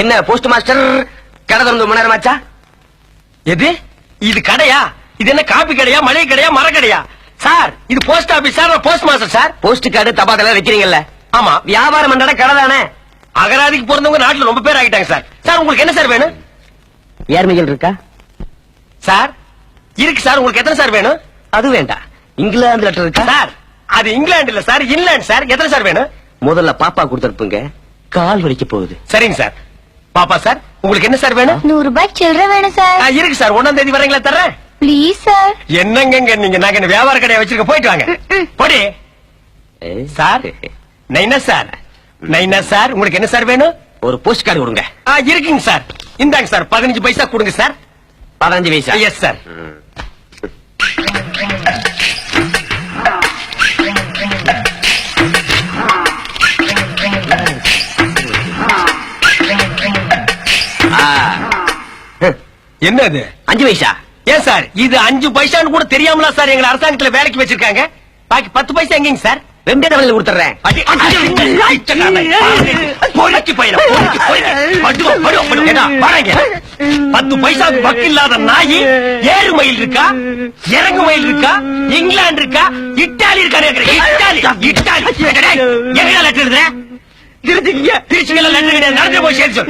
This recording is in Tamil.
என்ன போஸ்ட் மாஸ்டர் கடை திறந்து ரொம்ப நேரம் ஆச்சா? எது இது கடையா? இது என்ன காபி கடையா, மளிகை கடையா, மர கடையா? சார் இது post office sir, post master sir. Post card தபாதெல்லாம் வைக்கிறீங்கல்ல? ஆமா. வியாபாரம் பண்ற கடை தானே? அகராதிக்கு பிறந்தவங்க நாட்டுல ரொம்ப பேர் ஆகிட்டாங்க சார். சார் உங்களுக்கு என்ன சார் வேணும்? ஏர்மைகள் இருக்கா சார்? இருக்கு சார். உங்களுக்கு எத்தனை சார் வேணும்? அது வேண்டாம். இங்கிலாந்து லெட்டர் இருக்கா சார் அது இங்கிலாந்து இல்ல சார், இங்கிலாந்து சார். எத்தனை சார் வேணும்? முதல்ல பாப்பா கொடுத்துருப்புங்க, கால் வலிக்க போகுது. சரிங்க சார். பாப்பா சார் உங்களுக்கு என்ன சார் வேணும்? 100 ரூபாய் சில்லறை வேணும் சார். இருக்கு சார். 1ஆம் தேதி வரீங்களா? தர்றேன். Please sir. என்னங்க நீங்க? நாங்க என்ன வியாபார கடையை வச்சிருக்க? போயிட்டு வாங்க. போடி சார். நைனா சார், நைனா சார் உங்களுக்கு என்ன சார் வேணும்? ஒரு போஸ்ட் கார்டு கொடுங்க. இருக்குங்க சார். இந்தாங்க சார். 15 பைசா கொடுங்க சார். 15 பைசா? Yes sir. என்னது? 5 பைசா? ஏன் சார் இது 5 பைசான்னு கூட தெரியாமலா சார் எங்களை அரசாங்கத்துல வேலைக்கு வச்சிருக்காங்க? பாக்கி 10 பைசா எங்கீங்க சார்? 2 டவல்ல கொடுத்துறேன். பொறுக்கி போயிட 10 பைசாக்கு பக்கு இல்லாத நாயி. ஏறு மயில் இருக்கா, இறங்கு மயில் இருக்கா, இங்கிலாந்து இருக்கா, இட்டாலி இருக்கா? இட்டாலி இட்டாலி எங்க லெட்டர் எழுதுறேன்? திருச்சிங்க லெட்டர் கிடையாது. நடந்து போய் சேர்த்து